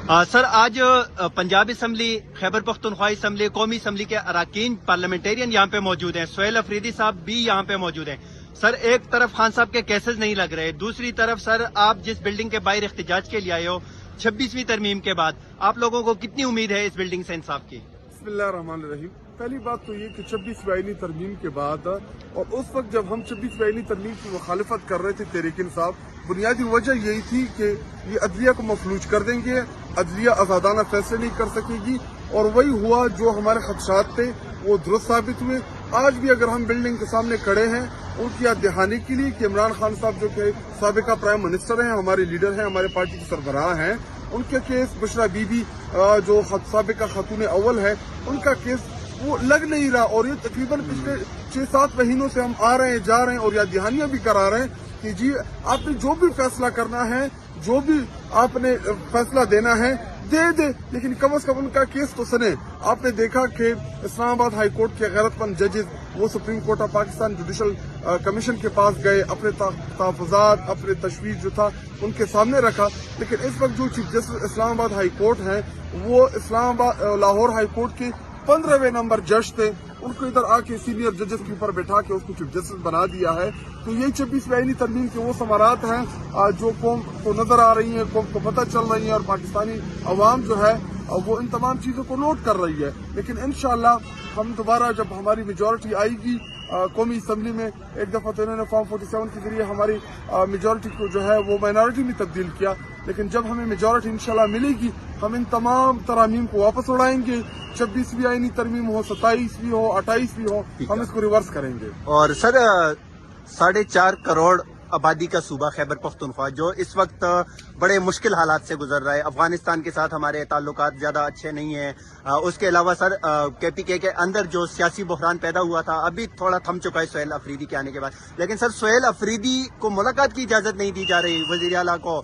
Sir आज Punjab assembly, Khyber Pakhtunkhwa assembly, कौमी assembly के अरकान पार्लियामेंटेरियन यहाँ पे मौजूद हैं। सुहेल अफरीदी साहब भी यहाँ पे मौजूद हैं। सर एक तरफ खान साहब के केसेस नहीं लग रहे, दूसरी तरफ सर आप जिस बिल्डिंग के बाहर इख्तिजाज के लिए आए हो 26वीं तरमीम के बाद, आप लोगों को कितनी उम्मीद है इस बिल्डिंग से इंसाफ की? बिस्मिल्लाहिर्रहमानिर्रहीम। पहली बात तो ये कि 26वीं आईनी तरमीम के बाद और उस वक्त जब हम 26वीं आईनी तरमीम की मुखालिफत कर रहे थे तहरीक इंसाफ, बुनियादी वजह यही थी कि ये अदलिया को मफलूज कर देंगे, अदलिया आज़ादाना फैसले नहीं कर सकेगी, और वही हुआ। जो हमारे खदशात थे वो दुरुस्त साबित हुए। आज भी अगर हम बिल्डिंग के सामने खड़े हैं उनकी याद दहानी के लिए कि इमरान खान साहब जो कि साबिका प्राइम मिनिस्टर हैं, हमारे लीडर हैं, हमारे पार्टी के सरबराह हैं, उनके केस बुशरा बीबी जो साबिका खातून अव्वल है, उनका केस वो लग नहीं रहा। और ये तकरीबन पिछले 6-7 महीनों से हम आ रहे हैं, जा रहे हैं और याद दहानियां भी करा रहे हैं कि जी आपने जो भी फैसला करना है, जो भी आपने फैसला देना है दे दे, लेकिन कम से कम उनका केस तो सुने। आपने देखा कि इस्लामाबाद हाई कोर्ट के गैरतमंद जजेस वो supreme court of Pakistan judicial commission के पास गए, अपने तहफ़्फ़ुज़ात, अपने तशवीश जो था उनके सामने रखा। लेकिन इस वक्त जो chief justice Islamabad high court है वो इस्लामाबाद लाहौर हाई कोर्ट के 15वें नंबर जज थे, उनको इधर आके सीनियर जजेस के ऊपर बैठा के उसको चीफ जस्टिस बना दिया है। तो ये 26वीं आईनी तरमीम के वो समारात हैं जो कौम को नजर आ रही है, कौम को पता चल रही है, और पाकिस्तानी अवाम जो है वो इन तमाम चीजों को नोट कर रही है। लेकिन इंशाअल्लाह हम दोबारा जब हमारी मेजॉरिटी आएगी कौमी असम्बली में, एक दफा तो इन्होंने फॉर्म 47 के जरिए हमारी मेजॉरिटी को जो है वो माइनॉरिटी में तब्दील किया, लेकिन जब हमें मेजॉरिटी इंशाल्लाह मिलेगी हम इन तमाम तरामीम को वापस उड़ाएंगे। 26वीं आईनी तरमीम हो, 27वीं हो, 28वीं हो, हम इसको रिवर्स करेंगे। और सर 4.5 करोड़ आबादी का सूबा खैबर पख्तूनख्वा जो इस वक्त बड़े मुश्किल हालात से गुजर रहा है, अफगानिस्तान के साथ हमारे ताल्लुकात ज्यादा अच्छे नहीं हैं। उसके अलावा सर KPK के अंदर जो सियासी बहरान पैदा हुआ था अभी थोड़ा थम चुका है सुहेल अफरीदी के आने के बाद, लेकिन सर सुहेल अफरीदी को मुलाकात की इजाजत नहीं दी जा रही वजीर आला को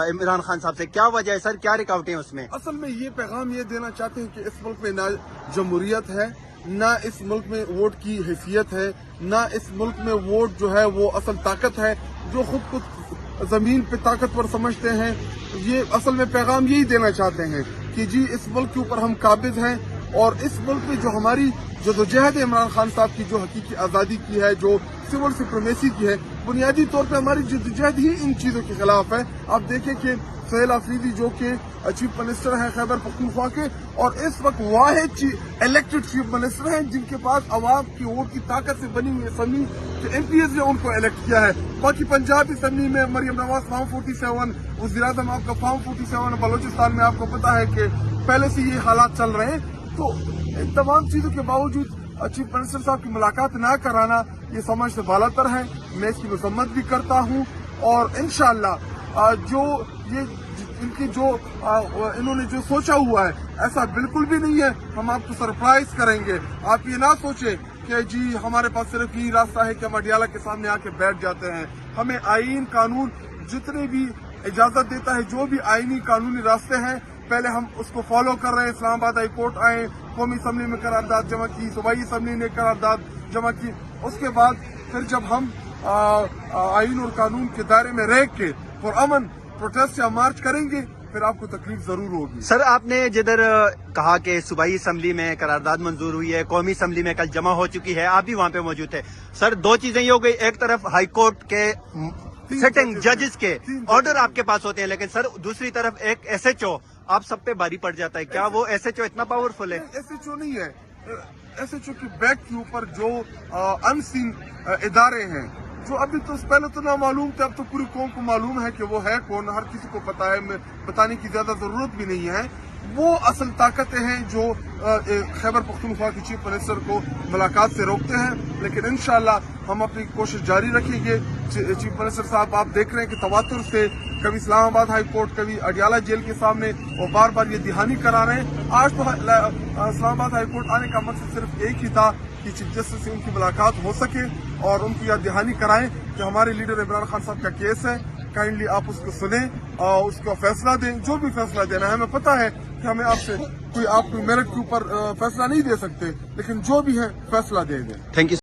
इमरान खान साहब से, क्या वजह है सर, क्या रुकावटें उसमें? असल में ये पैगाम ये देना चाहते हैं कि इस मुल्क में ना जमहूरियत है, ना इस मुल्क में वोट की हैसियत है, ना इस मुल्क में वोट जो है वो असल ताकत है। जो खुद को जमीन पे ताकतवर समझते हैं, ये असल में पैगाम यही देना चाहते हैं कि जी इस मुल्क के ऊपर हम काबिज हैं, और इस मुल्क में जो हमारी जदोजहद इमरान खान साहब की जो हकीकी आज़ादी की है, जो सिविल सुप्रीमेसी की है, बुनियादी तौर पे हमारी जदोजहद ही इन चीज़ों के खिलाफ है। आप देखें कि सुहेल अफरीदी जो कि चीफ मिनिस्टर हैं खैबर पख्तूनख्वा के, और इस वक्त वाहिद इलेक्टेड चीफ मिनिस्टर हैं जिनके पास अवाम की वोट की ताकत से बनी हुई असम्बली के MPs ने उनको इलेक्ट किया है। बाकी पंजाब असम्बली में मरियम नवाज फॉर्म 47, वज़ीर-ए-आज़म आपका फॉर्म 47, बलोचिस्तान में आपको पता है कि पहले से ये हालात चल रहे हैं। तो इन तमाम चीजों के बावजूद चीफ मिनिस्टर साहब की मुलाकात ना कराना ये समझ से बालातर है। मैं इसकी मजम्मत भी करता हूँ, और इंशाअल्लाह जो ये इनकी जो इन्होंने जो सोचा हुआ है ऐसा बिल्कुल भी नहीं है। हम आपको सरप्राइज करेंगे। आप ये ना सोचे कि जी हमारे पास सिर्फ यही रास्ता है कि हम अडियाला के सामने आके बैठ जाते हैं। हमें आईन कानून जितने भी इजाजत देता है, जो भी आईनी कानूनी रास्ते हैं, पहले हम उसको फॉलो कर रहे हैं। इस्लामाबाद हाई कोर्ट आए, कौमी असम्बली में करारदाद जमा की, सूबाई असम्बली ने करारदाद जमा की, उसके बाद फिर जब हम आईन और कानून के दायरे में रह के पुरअमन प्रोटेस्ट या मार्च करेंगे, फिर आपको तकलीफ जरूर होगी। सर आपने जिधर कहा कि सूबाई असम्बली में करारदाद मंजूर हुई है, कौमी असम्बली में कल जमा हो चुकी है, आप भी वहाँ पे मौजूद थे। सर दो चीजें ये हो गई, एक तरफ हाई कोर्ट के सिटिंग जजेस के ऑर्डर आपके पास होते हैं, लेकिन सर दूसरी तरफ एक SHO आप सब पे भारी पड़ जाता है। क्या वो SHO इतना पावरफुल है? SHO नहीं है। SHO की बैक के ऊपर जो अनसीन इदारे हैं, जो अभी तो पहले तो ना मालूम थे, अब तो पूरी कौम को मालूम है कि वो है कौन, हर किसी को पता है, बताने की ज्यादा जरूरत भी नहीं है। वो असल ताकतें हैं जो खैबर पख्तूनख्वा के चीफ मिनिस्टर को मुलाकात से रोकते हैं। लेकिन इंशाअल्लाह हम अपनी कोशिश जारी रखेंगे। चीफ मिनिस्टर साहब आप देख रहे हैं कि तवातुर से कभी इस्लामाबाद हाई कोर्ट, कभी अडियाला जेल के सामने वो बार बार ये दिहानी करा रहे हैं। आज तो इस्लामाबाद हाई कोर्ट आने का मकसद सिर्फ एक ही था कि चीफ जस्टिस से उनकी मुलाकात हो सके और उनकी याद दहानी कराएं कि हमारे लीडर इमरान खान साहब का केस है, काइंडली आप उसको सुने और उसका फैसला दें, जो भी फैसला देना है। हमें पता है कि हमें आपसे कोई मेरिट के ऊपर फैसला नहीं दे सकते, लेकिन जो भी है फैसला दे दें। Thank you.